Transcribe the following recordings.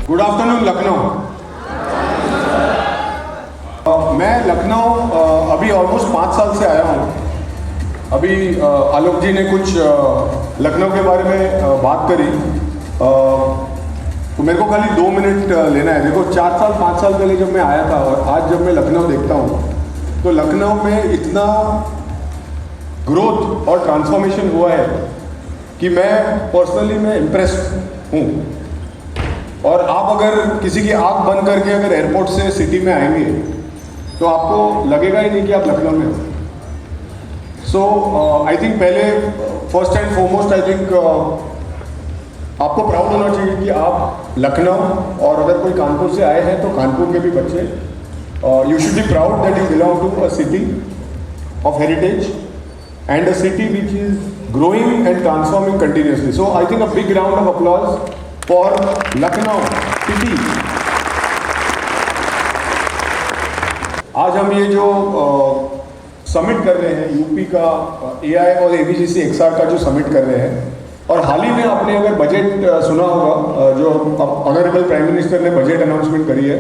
Good afternoon Lucknow. मैं लखनऊ अभी almost 5 साल से आया हूँ। अभी आलोक जी ने कुछ लखनऊ के बारे में बात करी, तो मेरे को खाली 2 मिनट लेना है। देखो 4 साल 5 साल पहले जब मैं आया था और आज जब मैं लखनऊ देखता हूँ तो लखनऊ में इतना ग्रोथ और ट्रांसफॉर्मेशन हुआ है कि मैं पर्सनली इम्प्रेस्ड हूँ। और आप अगर किसी की आंख बंद करके अगर एयरपोर्ट से सिटी में आएंगे तो आपको लगेगा ही नहीं कि आप लखनऊ में हो। सो आई थिंक पहले first and foremost I think आपको प्राउड होना चाहिए कि आप लखनऊ, और अगर कोई कानपुर से आए हैं तो कानपुर के भी बच्चे, you should be proud that you belong to a city of heritage and a city which is growing and transforming continuously. So I think a big round of applause for Lucknow city. आज हम ये जो summit कर रहे हैं UP का AI और ABGC XR का जो समिट कर रहे हैं, और हाल ही में आपने अगर बजट सुना होगा जो ऑनरेबल प्राइम मिनिस्टर ने बजट अनाउंसमेंट करी है,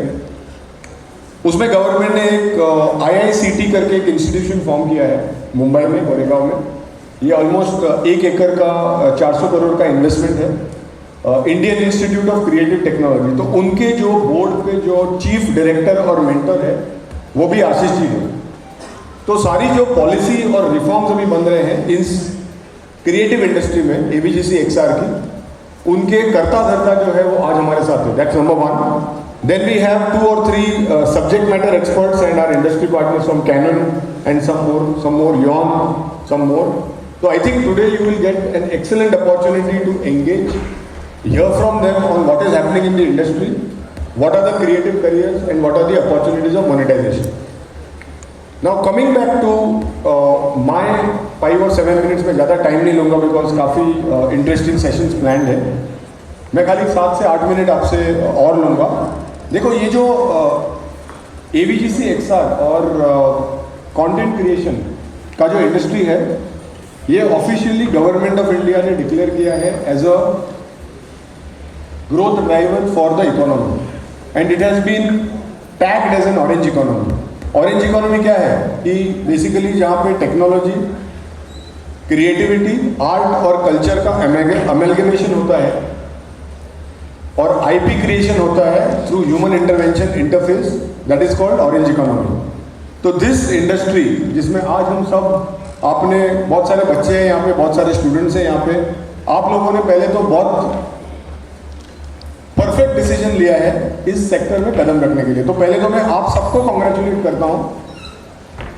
उसमें गवर्नमेंट ने एक IICT करके एक इंस्टीट्यूशन फॉर्म किया है मुंबई में, गोरेगांव में। ये ऑलमोस्ट 1 एकड़ का 400 करोड़ का इन्वेस्टमेंट है, Indian institute of creative technology. तो उनके जो बोर्ड पे जो चीफ डायरेक्टर और मेंटर है वो भी आशीष जी हैं। तो सारी जो पॉलिसी और रिफॉर्म्स अभी बन रहे हैं इस क्रिएटिव इंडस्ट्री में ABGC XR की, उनके कर्ता धर्ता जो है वो आज हमारे साथ है। That's number 1. Then we have 2 or 3 subject matter experts and our industry partners from Canon and some more Yawn, some more. So I think today you will get an excellent opportunity to engage, hear from them on what is happening in the industry, what are the creative careers and what are the opportunities of monetization. Now coming back to my 5 or 7 minutes में ज़्यादा time नहीं लूँगा because काफ़ी interesting sessions planned है। मैं खाली 7 से 8 minute आपसे और लूँगा। देखो ये जो ABGC XR और कंटेंट क्रिएशन का जो इंडस्ट्री है, ये ऑफिशियली गवर्नमेंट ऑफ इंडिया ने डिक्लेयर किया है as a growth driver for the economy, and it has been tagged as an orange economy. Orange economy क्या है कि बेसिकली जहाँ पे टेक्नोलॉजी, क्रिएटिविटी, आर्ट और कल्चर का अमेलगमेशन होता है और IP क्रिएशन होता है through human intervention interface, that is called orange economy. तो दिस इंडस्ट्री जिसमें आज हम सब, आपने बहुत सारे बच्चे हैं यहाँ पे, बहुत सारे स्टूडेंट्स हैं यहाँ पे, आप लोगों ने पहले तो बहुत परफेक्ट डिसीजन लिया है इस सेक्टर में कदम रखने के लिए। तो पहले तो मैं आप सबको कॉन्ग्रेचुलेट करता हूँ,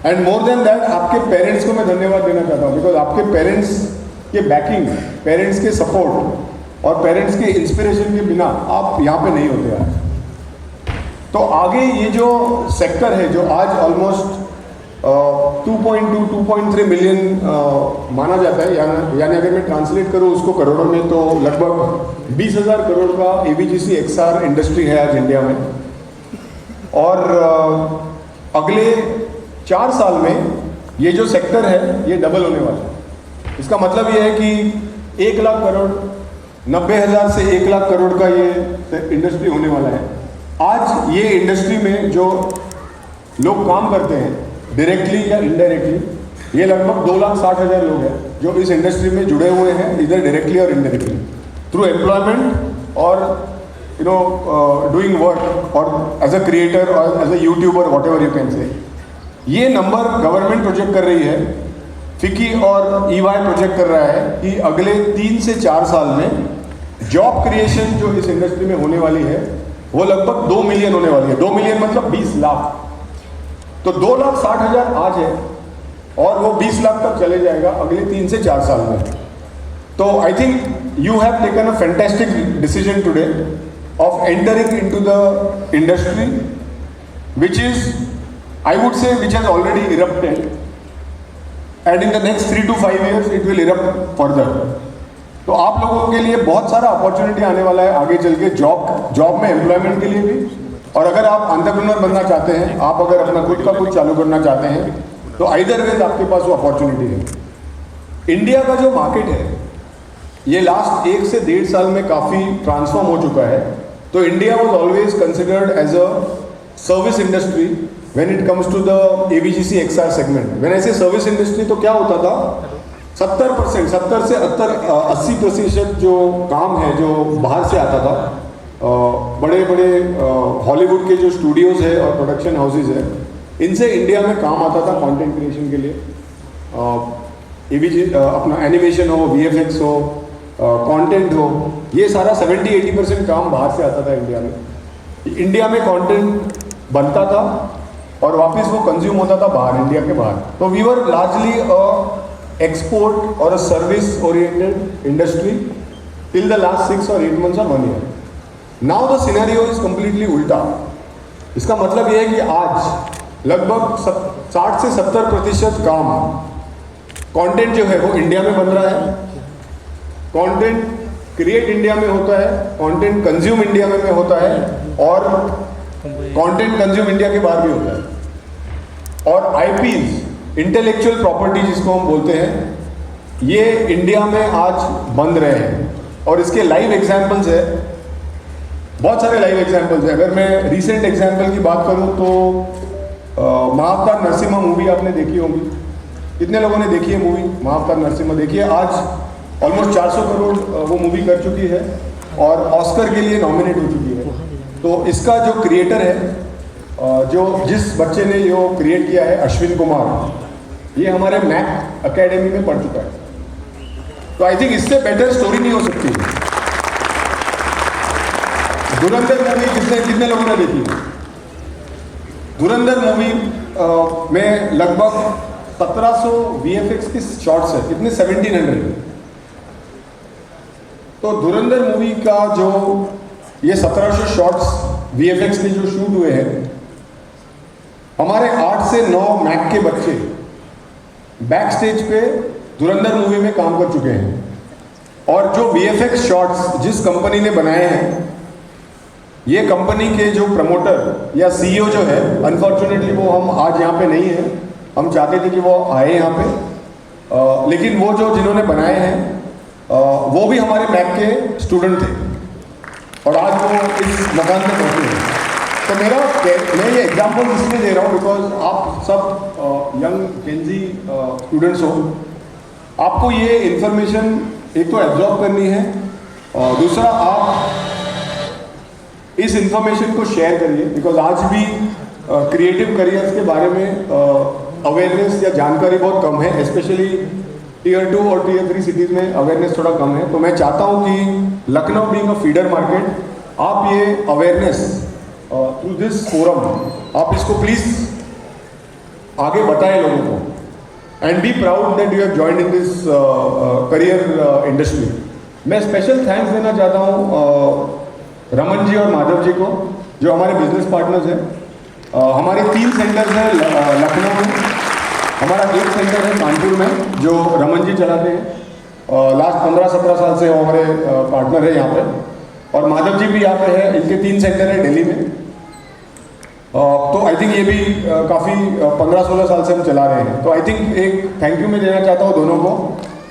एंड मोर देन दैट आपके पेरेंट्स को मैं धन्यवाद देना चाहता हूँ, बिकॉज आपके पेरेंट्स के बैकिंग, पेरेंट्स के सपोर्ट और पेरेंट्स के इंस्पिरेशन के बिना आप यहाँ पे नहीं होते आज। तो आगे ये जो सेक्टर है जो आज ऑलमोस्ट 2.3 मिलियन माना जाता है, यानी अगर मैं ट्रांसलेट करूँ उसको करोड़ों में तो लगभग 20,000 करोड़ का ABGC XR इंडस्ट्री है आज इंडिया में। और अगले 4 साल में ये जो सेक्टर है ये डबल होने वाला है। इसका मतलब ये है कि 1 लाख करोड़, 90,000 से 1 लाख करोड़ का ये इंडस्ट्री होने वाला है। आज ये इंडस्ट्री में जो लोग काम करते हैं डायरेक्टली या इनडायरेक्टली, ये लगभग 2,60,000 लोग हैं जो इस इंडस्ट्री में जुड़े हुए हैं, इधर डायरेक्टली और इनडायरेक्टली थ्रू एम्प्लॉयमेंट और डूइंग वर्क और एज अ क्रिएटर और as a YouTuber, whatever you can say. ये नंबर गवर्नमेंट प्रोजेक्ट कर रही है, फिकी और EY प्रोजेक्ट कर रहा है कि अगले 3 से 4 साल में जॉब क्रिएशन जो इस इंडस्ट्री में होने वाली है वो लगभग 2 मिलियन होने वाली है। 2 मिलियन मतलब 20 लाख। तो 2,60,000 आज है और वो 20 लाख तक चले जाएगा अगले 3 से 4 साल में। तो I think you have taken a fantastic decision today of entering into the industry which is, I would say, which has already erupted, and in the next 3 to 5 years it will erupt further. तो आप लोगों के लिए बहुत सारा opportunity आने वाला है आगे चल के, जॉब में, एम्प्लॉयमेंट के लिए भी। और अगर आप एंटरप्रेन्योर बनना चाहते हैं, आप अगर अपना खुद का कुछ चालू करना चाहते हैं, तो आइदर वेज आपके पास वो अपॉर्चुनिटी है। इंडिया का जो मार्केट है ये लास्ट 1 से 1.5 साल में काफ़ी ट्रांसफॉर्म हो चुका है। तो India was always considered as a service industry when it comes to the AVGC XR segment. When I say service industry तो क्या होता था, 70% 70 से 80% जो काम है जो बाहर से आता था, बड़े बड़े हॉलीवुड के जो स्टूडियोज़ है और प्रोडक्शन हाउसेज है, इनसे इंडिया में काम आता था कंटेंट क्रिएशन के लिए। अपना एनिमेशन हो, VFX हो, कंटेंट हो, ये सारा 70-80% काम बाहर से आता था इंडिया में। इंडिया में कंटेंट बनता था और वापस वो कंज्यूम होता था बाहर, इंडिया के बाहर। तो we were largely uh export और uh service oriented industry till the last 6 or 8 months or 1 year। Now the scenario is completely उल्टा। इसका मतलब ये है कि आज लगभग 60 से 70% काम, कंटेंट जो है वो इंडिया में बन रहा है, कंटेंट क्रिएट इंडिया में होता है, कंटेंट कंज्यूम इंडिया में होता है और कंटेंट कंज्यूम इंडिया के बाहर भी होता है। और IPs, इंटेलेक्चुअल प्रॉपर्टी जिसको हम बोलते हैं, ये इंडिया में आज बन रहे हैं। और इसके लाइव एग्जाम्पल्स है, बहुत सारे लाइव एग्जाम्पल्स हैं। अगर मैं रीसेंट एग्जाम्पल की बात करूं तो महाअवतार नरसिम्हा मूवी आपने देखी होगी। कितने लोगों ने देखी है मूवी महाअवतार नरसिम्हा? देखिए, आज ऑलमोस्ट 400 करोड़ वो मूवी कर चुकी है और ऑस्कर के लिए नॉमिनेट हो चुकी है। तो इसका जो क्रिएटर है, जो जिस बच्चे ने ये क्रिएट किया है, अश्विन कुमार, ये हमारे मैक एकेडमी में पढ़ चुका है। तो आई थिंक इससे बेटर स्टोरी नहीं हो सकती। धुरंधर मूवी कितने लोगों ने देखी? धुरंधर मूवी में लगभग 1700 VFX की शॉट्स है, कितने 1700। तो धुरंधर मूवी का जो ये 1700 शॉट्स VFX के जो शूट हुए हैं, हमारे 8 से 9 मैक के बच्चे बैक स्टेज पे धुरंधर मूवी में काम कर चुके हैं। और जो VFX शॉट्स जिस कंपनी ने बनाए हैं, ये कंपनी के जो प्रमोटर या CEO जो है, अनफॉर्चुनेटली वो हम आज यहाँ पे नहीं है, हम चाहते थे कि वो आए यहाँ पे, लेकिन वो जो जिन्होंने बनाए हैं वो भी हमारे मैक के स्टूडेंट थे और आज वो इस मकान पे पहुँचे हैं। तो मैं ये एग्जाम्पल इसलिए दे रहा हूँ बिकॉज आप सब यंग जेनजी स्टूडेंट्स हो, आपको ये इन्फॉर्मेशन एक तो एब्जॉर्ब करनी है और दूसरा आप इस इंफॉर्मेशन को शेयर करिए। बिकॉज आज भी क्रिएटिव करियर्स के बारे में अवेयरनेस या जानकारी बहुत कम है, स्पेशली Tier 2 और Tier 3 सिटीज़ में अवेयरनेस थोड़ा कम है। तो मैं चाहता हूँ कि Lucknow being a feeder market, आप ये अवेयरनेस थ्रू दिस फोरम आप इसको प्लीज़ आगे बताएं लोगों को and B proud that you have joined in this career industry. मैं स्पेशल थैंक्स देना चाहता हूँ रमन जी और माधव जी को, जो हमारे बिजनेस पार्टनर्स हैं। हमारे 3 सेंटर्स हैं लखनऊ में, हमारा एक सेंटर है कानपुर में जो रमन जी चलाते हैं। लास्ट 15-17 साल से वो हमारे पार्टनर है यहाँ पे, और माधव जी भी यहाँ पे है, इनके 3 सेंटर है दिल्ली में। तो आई थिंक ये भी काफ़ी 15-16 साल से हम चला रहे हैं। तो आई थिंक एक थैंक यू मैं देना चाहता हूँ दोनों को,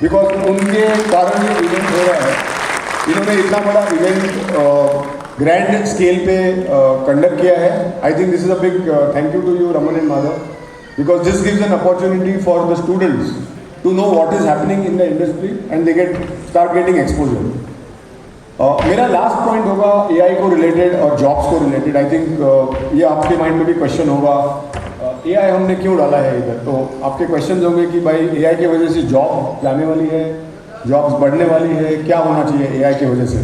बिकॉज उनके कारण ये इवेंट हो रहा है। इन्होंने इतना बड़ा इवेंट ग्रैंड स्केल पे कंडक्ट किया है। I think this is a big thank you to you Raman and Madhav, because this gives an opportunity for the students to know what is happening in the industry and they start getting exposure. मेरा last point होगा AI को related और jobs को related. I think ये आपके mind में भी question होगा, AI हमने क्यों डाला है इधर? तो आपके क्वेश्चन होंगे कि भाई AI की वजह से जॉब जाने वाली है, जॉब्स बढ़ने वाली है, क्या होना चाहिए AI की वजह से?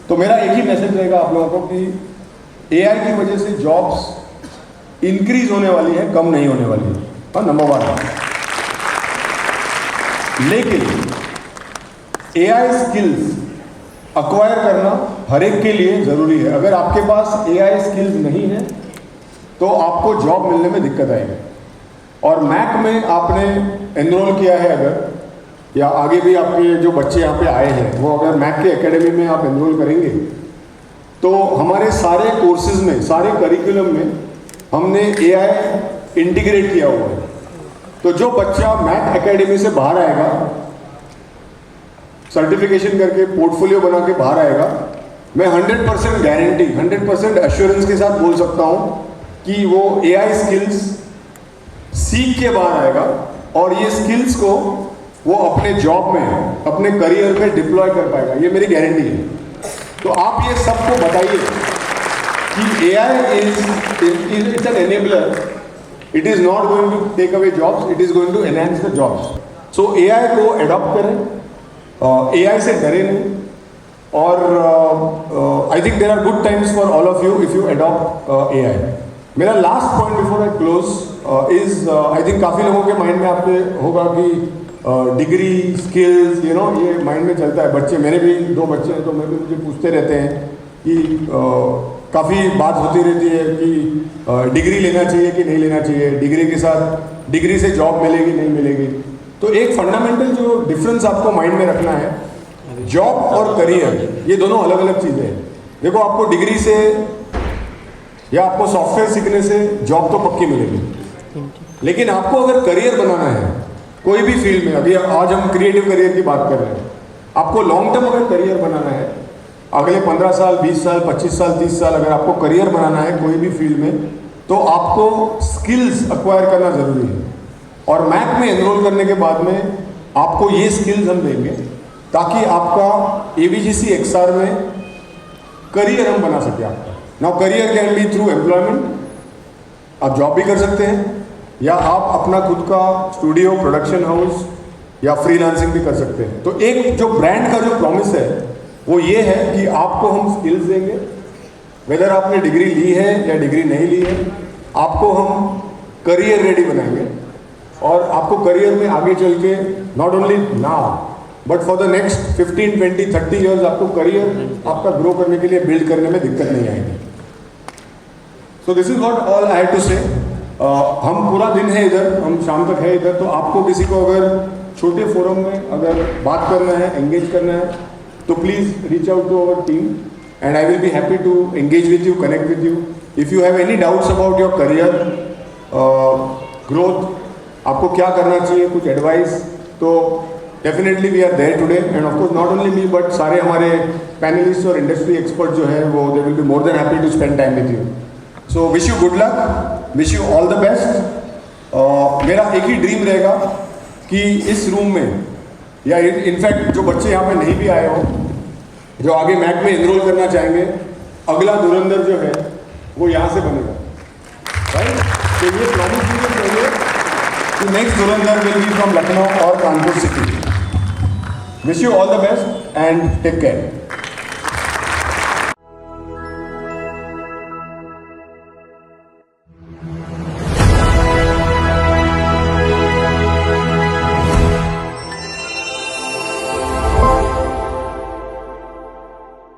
तो मेरा एक ही मैसेज रहेगा आप लोगों को कि AI की वजह से जॉब्स इंक्रीज होने वाली है, कम नहीं होने वाली है, और नंबर 1। लेकिन AI स्किल्स अक्वायर करना हर एक के लिए ज़रूरी है। अगर आपके पास AI स्किल्स नहीं है तो आपको जॉब मिलने में दिक्कत आएगी। और मैक में आपने एनरोल किया है अगर, या आगे भी आपके जो बच्चे यहाँ पे आए हैं वो अगर मैक के एकेडमी में आप एनरोल करेंगे, तो हमारे सारे कोर्सेज में, सारे करिकुलम में हमने AI इंटीग्रेट किया हुआ है। तो जो बच्चा मैक एकेडमी से बाहर आएगा, सर्टिफिकेशन करके पोर्टफोलियो बना के बाहर आएगा, मैं 100% गारंटी 100% एश्योरेंस के साथ बोल सकता हूँ कि वो AI स्किल्स सीख के बाहर आएगा और ये स्किल्स को वो अपने जॉब में, अपने करियर में डिप्लॉय कर पाएगा, ये मेरी गारंटी है। तो आप ये सबको बताइए कि AI is an enabler, it is not going to take away jobs, it is going to enhance the jobs. So AI को एडॉप्ट करें, AI से डरे नहीं, और I think there are good times for all of you if you adopt AI। मेरा last point before I close is, I think काफ़ी लोगों के माइंड में आपके होगा कि डिग्री स्किल्स ये माइंड में चलता है। बच्चे, मेरे भी 2 बच्चे हैं तो मैं भी मुझे पूछते रहते हैं कि काफ़ी बात होती रहती है कि डिग्री लेना चाहिए कि नहीं लेना चाहिए, डिग्री के साथ डिग्री से जॉब मिलेगी नहीं मिलेगी। तो एक फंडामेंटल जो डिफरेंस आपको माइंड में रखना है, जॉब और करियर ये दोनों अलग अलग चीज़ें हैं। देखो, आपको डिग्री से या आपको सॉफ्टवेयर सीखने से जॉब तो पक्की मिलेगी, लेकिन आपको अगर करियर बनाना है कोई भी फील्ड में, अभी आज हम क्रिएटिव करियर की बात कर रहे हैं, आपको लॉन्ग टर्म अगर करियर बनाना है, अगले 15 साल 20 साल 25 साल 30 साल अगर आपको करियर बनाना है कोई भी फील्ड में, तो आपको स्किल्स अक्वायर करना ज़रूरी है। और मैक में एनरोल करने के बाद में आपको ये स्किल्स हम देंगे ताकि आपका ABGC XR में करियर हम बना सके आपका। Now career can be through employment, आप जॉब भी कर सकते हैं, या आप अपना खुद का स्टूडियो, प्रोडक्शन हाउस या फ्रीलांसिंग भी कर सकते हैं। तो एक जो ब्रांड का जो प्रॉमिस है वो ये है कि आपको हम स्किल्स देंगे, वेदर आपने डिग्री ली है या डिग्री नहीं ली है, आपको हम करियर रेडी बनाएंगे और आपको करियर में आगे चल के not only now but for the next 15, 20, 30 years आपको करियर आपका ग्रो करने के लिए बिल्ड करने में दिक्कत नहीं आएगी। So this is what all I have to say. हम पूरा दिन है इधर, हम शाम तक है इधर, तो आपको किसी को अगर छोटे फोरम में अगर बात करना है, एंगेज करना है, तो please reach out to our team and I will be happy to engage with you, connect with you. If you have any doubts about your career growth, आपको क्या करना चाहिए, कुछ एडवाइस, तो definitely we are there today. And of course not only me but सारे हमारे panelist और industry expert जो है वो they will be more than happy to spend time with you. So wish you good luck, wish you all the best. मेरा एक ही dream रहेगा कि इस रूम में, या इनफैक्ट जो बच्चे यहाँ पे नहीं भी आए हो, जो आगे मैक में एनरोल करना चाहेंगे, अगला धुरंधर जो है वो यहाँ से बनेगा, राइट? तो ये प्रॉमिस भी चाहिए कि next Dhurandhar will be from Lucknow और Kanpur city. Wish you all the best and take care.